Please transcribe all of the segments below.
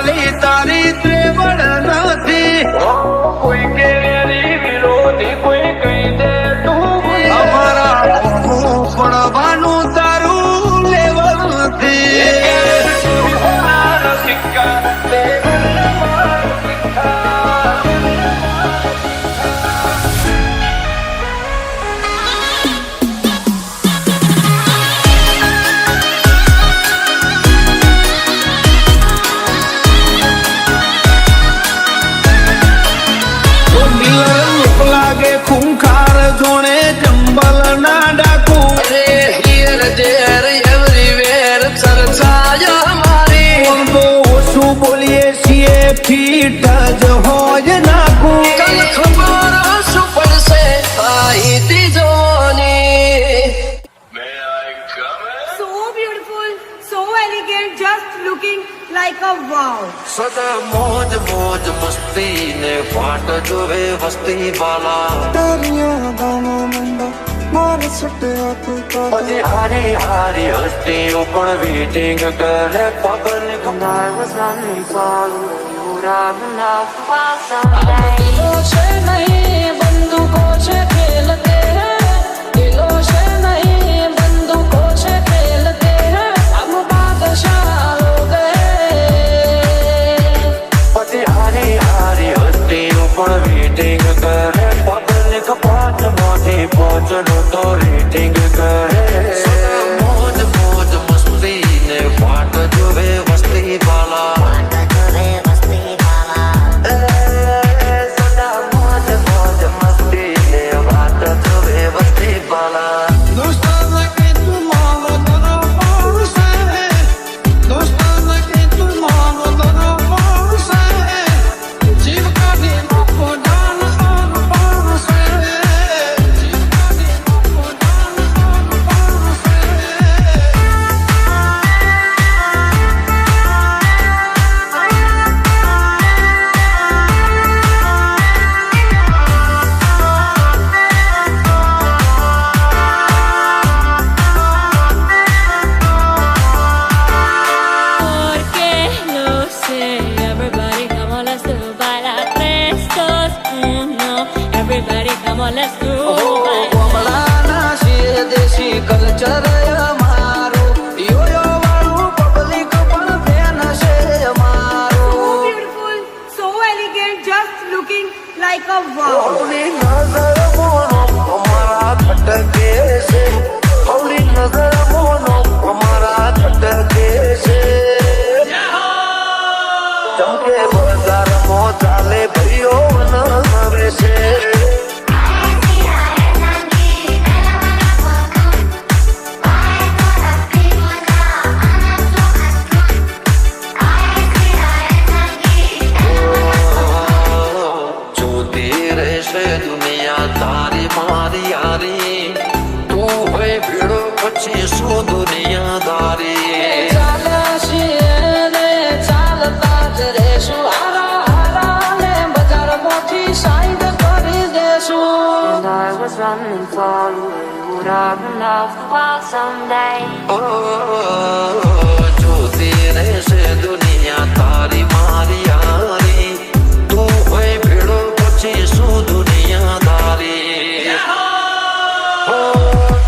વાલી તારી ત્રેવડ નથી. કોઈ કે વિરોધી કોઈ કહી દે તું અમારા પડવાનું તારું લેવલ નથી. સિક્કા લાગે ખૂંખાર જોણે જંબલ ના ડાકુ. અરે હિયર દેર એવરીવેર ચર્ચા મારી તો ઓછું બોલીએ છીએ ફીટ જ હોય નાખું. કલ ખબર શું પડશે આઈતી જોની. So beautiful, so elegant, just looking like a wow. સદા મોજ મોજ મસ્તી ને ફાટ જોવે વસ્તી વાલા. પછી હારી હારી હસ્તીઓ પણ વેટિંગ કરે પબ્લિક. दिलों से नहीं बंदूकों से खेलते हैं, दिलों से नहीं बंदूकों से खेलते हैं, हम बादशाह हो गए. પછી હારી હારી હસ્તીઓ પણ વેટિંગ કરે પબ્લિક. 5 માંથી 5 નું તો રેટિંગ કરે. મોજ મોજ મસ્તી ને ફાટ જોવે વસ્તી વાલા. દોસ્તાના કે તું મારો દરબાર છે. દોસ્તાના કે તું મારો દરબાર છે. જીવ કાઢી નાખો જાન આર પાર છે. જીવ કાઢી નાખો જાન આર પાર છે. Porque no sé, everybody come on, let's do bailar prestos. No, everybody come on, let's do bailar. કમળાના છીએ દેશી કલ્ચર અમારું. યોયો વાળું પબ્લિક પણ ફેન છે So અમારું. beautiful, so elegant, just looking like a wow. હવલી નજર મોનો અમારા ખટકે છે. હવલી નજર મોનો અમારા ખટકે છે. ચમકે બજારમાં ચાલે ભાઈઓ નવે છે. જોતી રહેશે દુનિયા તારી મારી યારી. તું હોય ભીડો પછી શું દુનિયાદારી. ચાલ્યા છીએ ને ચાલતા જ રહેશું. હારા હારા ને બજારમાંથી સાઈડ કરી દેશું. જોતી રહેશે દુનિયા તારી મારી યારી. તું હોય ભીડો પછી શું દુનિયાદારી.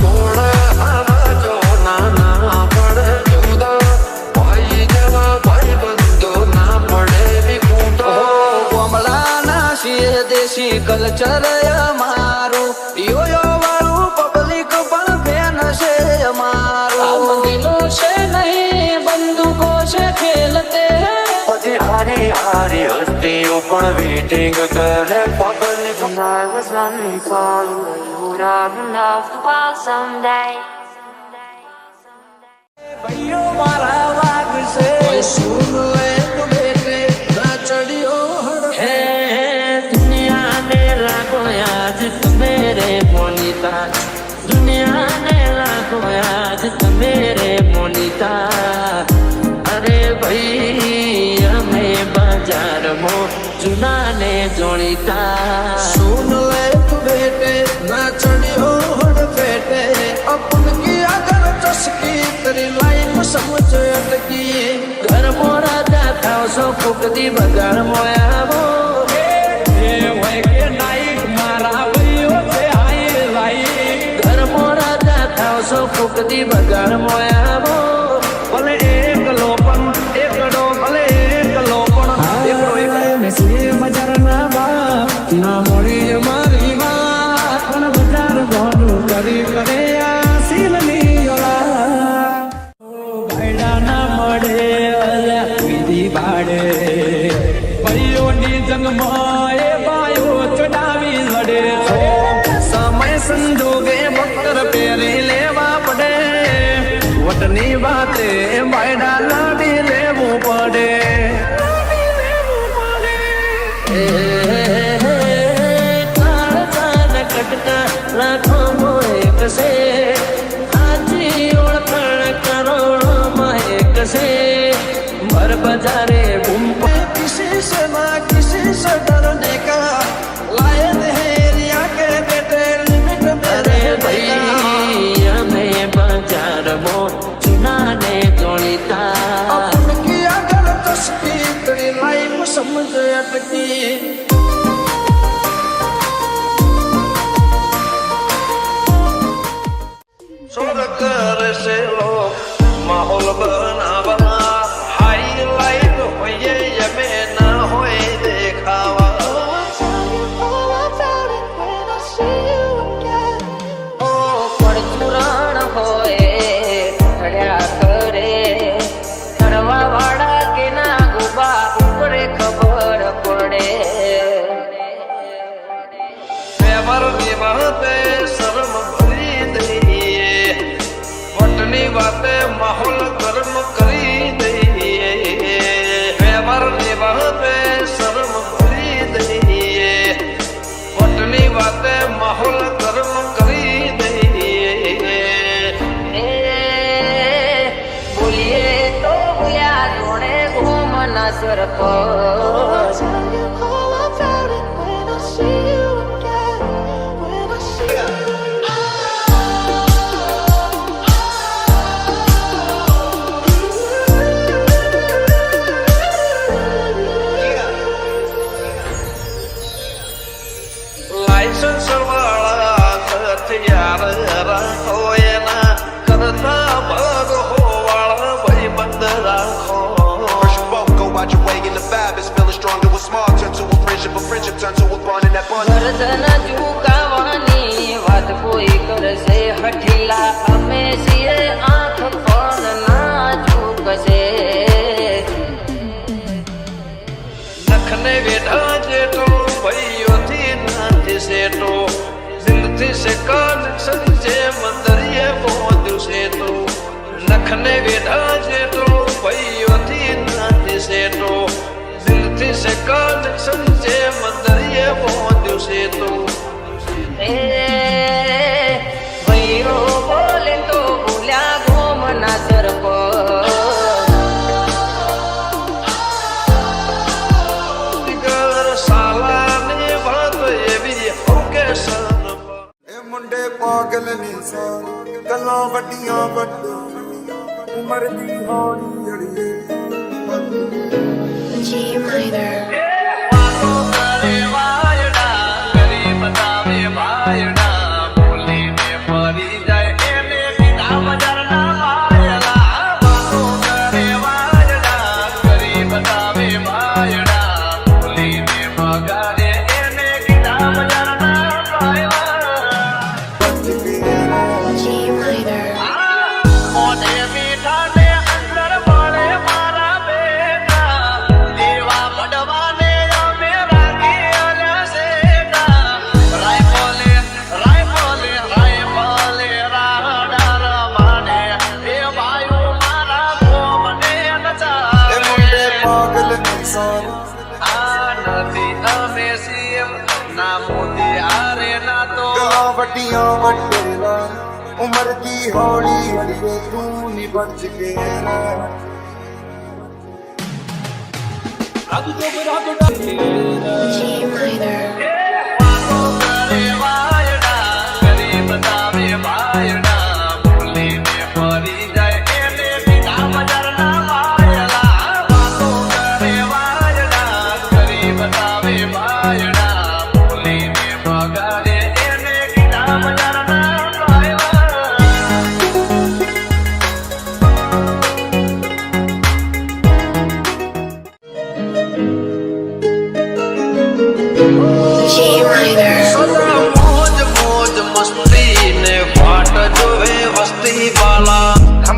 તોડ આવા જો નાના પડે જુદા. ભાઈ જેવા ભાઈ બંધો ના પડે વિકુટો. કમળાના છીએ દેશી કલ્ચર અમારું. યોયો વાળું પબ્લિક પણ ફેન છે અમારું. हम दिलों से नहीं बंदूकों से खेलते हैं. પછી હારી હારી હસ્તીઓ પણ વેટિંગ કરે પબ્લિક. ભાઈઓ મારા વાગશે સુન એક બેટે ના ચડ્યો હે. દુનિયા ને લાગો યાદ મેરે મોનિતા. દુનિયા ને લાગો યાદ મેરે મોનિતા. અરે ભાઈ અમે બજારમાં જૂના ને જોડીતા. સુન એક બેટે ના ચડ્યો હડ પેટે. अपन की अगर चस्की तेरी लाइन समझ अटकी. घर मोरा जाता થાવ છો ફૂકતી બગાડ મોયાવો એ હોય કે નાઈક મારા ભાઈઓ છે હાઈ લાઈક ઘરમાં રાજા થાવ છો ફૂકતી બગાડ મોયાવો ભલે એકલો પણ એકડો ભલે એકલો પણ એકડો નસીબ બજારના બાપ ના મળી મારી વાત પણ બજાર ઘણું કરી કરે આ શીલની ઓલા ભાઈડા ના મળે અલ્યા વિધિ ભાડે ભાઈઓની જંગમાં એ ભાઈઓ ચડાવી લડે સમય સંજોગે બક્કર પહેરી લેવા પડે વટની વાતે ભાઈડા લાડી લેવું પડે કટકા લાખો એક છે આજી ઓળખાણ કરોડોમાં એક છે ભર બજારે બૂમ किसी से ना किसी से डरने का लायक है रिया के बेटे लिमिट में અરે ભાઈ અમે બજારમાં ચુનાને જોડીતા अपन किया गलत उसकी तेरी लाइफ समझ अटकी स्वर्ग से लोग माहौल बनावा हाई लाइट होए ये में ना होए देखावा ઓ પરચુરણ હોય ઠડ્યા કરે ઠરવા વાળા કે ના ગુબા ઉપરે ખબર પડે व्यवहार निभाते शर्म भरी दईए वटनी बातें माहौल गर्म करी दईए व्यवहार निभाते शर्म भरी दईए वटनी बातें माहौल गर्म करी दईए એ બોલીએ તો બોલ્યા જોડે ઘૂમના સરપંચ लाइसेंस वाला हथियार રાખો એના કરતા ભાગ હોવાળા ભાઈબંધ રાખો First you both go out your way and the vibe is feeling strong. It was small, turn to a friendship turn to a bond, and that bond. ગરદન ઝુકાવાની વાત કોઈ કરશે હઠીલા અમે છીએ આંખ પણ ના ઝુકશે નખને વેઢા જેટલો ભાઈઓથી નાથી સેટો દિલથી છે કનેક્શન જે મંદરિયે પહોંચ્યું છે તો નખને વેઢા જેટલો ભાઈઓથી નાથી સેટો દિલથી છે કનેક્શન જે મંદરિયે પહોંચ્યું છે તો એ ભાઈઓ બોલે તો બોલ્યા ઘૂમના સરપંચ ઘર સાલાની વાત એવી ઓકે સન ਇਹ ਮੁੰਡੇ ਪਾਗਲ ਨੇ ਸਾਰੇ ਗੱਲਾਂ ਵੱਡੀਆਂ ਵੱਡੇ ਉਮਰ ਦੀ ਹੌਲੀ ਅੜੀਏ G minor. વાતો કરે વાયડા કરી બતાવે ભાયડા બોલીને ફરી જાય એને કીધા બજારના વાયડા વાતો કરે વાયડા કરી બતાવે ભાયડા બોલીને મગાડે એને કીધા બજારના વાયડા G minor. મોઢે મીઠાને અંદર મળે મારા બેટા દેવા પડવાને અમે રાખી આલ્યા શેટા રાયફલે રાડાર માને એ વાયુ મારા ગોમને ਇਹ નચાવે ਮੁੰਡੇ ਪਾਗਲ ਨੇ ਸਾਰੇ આ નથી અમે સીએમ ના મોદી આરે ના તો ਗੱਲਾਂ ਵੱਡੀਆਂ ਵੱਡੇ ਲਾ ਉਮਰ ਦੀ ਹੌਲੀ ਅੜੀਏ ਤੂੰ ਨਹੀਂ ਬਚ ਕੇ ਰਹਿ G minor. વાતો કરે વાયડા કરી બતાવે ભાયડા બોલીને ફરી જાય એને કીધા બજારના વાયડા વાતો કરે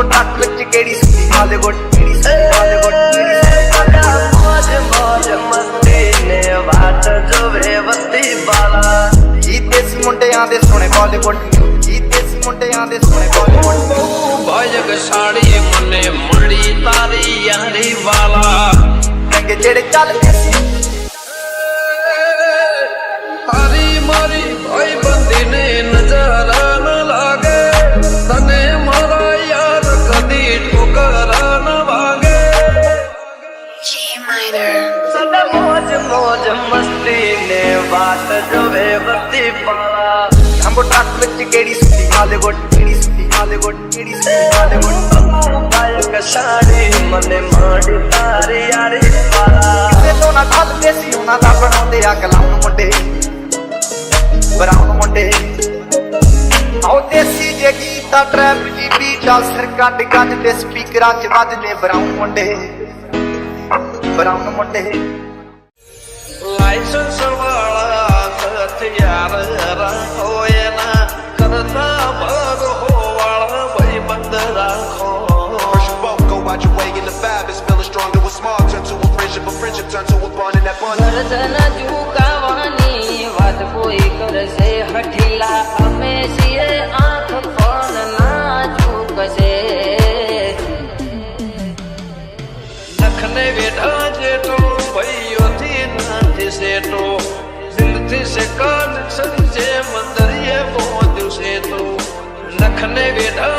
ਹੰਬੋ ਟਰੱਕ ਵਿੱਚ ਕਿਹੜੀ ਸੁੱਤੀ ਹਾਲੀਵੁੱਡ ਕਿਹੜੀ ਸੁੱਤੀ ਹਾਲੀਵੁੱਡ ਕਿਹੜੀ ਸੁੱਤੀ मौज मौज मस्ती ने बात जो वे बस्ती वाला ਜੀ ਦੇਸੀ ਮੁੰਡਿਆਂ ਦੇ ਸੋਹਣੇ ਬਾਲੀਵੁੱਡ ਜੀ ਦੇਸੀ ਮੁੰਡਿਆਂ ਦੇ ਸੋਹਣੇ ਬਾਲੀਵੁੱਡ बाजक साड़ी मने मड़ी तारी यारी वाला ਰੰਗੇ ਜਿਹੜੇ ਚੱਲਦੇ ਸੀ हरी मारी भाई बंदी ने नजारा न लागे तने मारा यार कदी ठोकरा न वागे सदा मौज मौज मस्ती ने बात जो वे बस्ती पाला ਹੰਬੋ ਟਰੱਕ ਵਿੱਚ ਕਿਹੜੀ ਸੁੱਤੀ ਹਾਲੀਵੁੱਡ ਕਿਹੜੀ ਸੁੱਤੀ ਹਾਲੀਵੁੱਡ ਕਿਹੜੀ ਸੁੱਤੀ ਹਾਲੀਵੁੱਡ बाजक साड़ी मने मड़ी तारी यारी वाला ਕਿਸੇ ਤੋਂ ਨਾ ਖੱਲਦੇ ਸੀ ਉਹਨਾਂ ਦਾ ਬਣਾਉਂਦੇ ਆ ਕਲਾਉਣ ਮੁੰਡੇ ਬਰਾਉਨ ਮੁੰਡੇ ਆਉ ਦੇਸੀ ਜੇ ਗੀਤਾ ਟਰੈਪ ਜੀ ਬੀਟਾ ਸਿਰ ਕੱਢ ਗੱਜ ਦੇ ਸਪੀਕਰਾਂ 'ਚ ਵੱਜਦੇ ਬਰਾਉਨ ਮੁੰਡੇ ਬਰਾਉਨ ਮੁੰਡੇ लाइसेंस वाला हथियार होए ना करता भर हो वाला भाई बंद राखो First you both go out your way and the vibe is feeling stronger with small turn to a friendship turn to a bond and that bond ગરદન ઝુકાવાની વાત કોઈ કરશે હઠીલા અમે છીએ આંખ પણ ના ઝુકશે नखने बेटा जेठो भाइयों थी नाथी सेठो दिल थी से कान से मंदर ये बहुत से तो नखने बेटा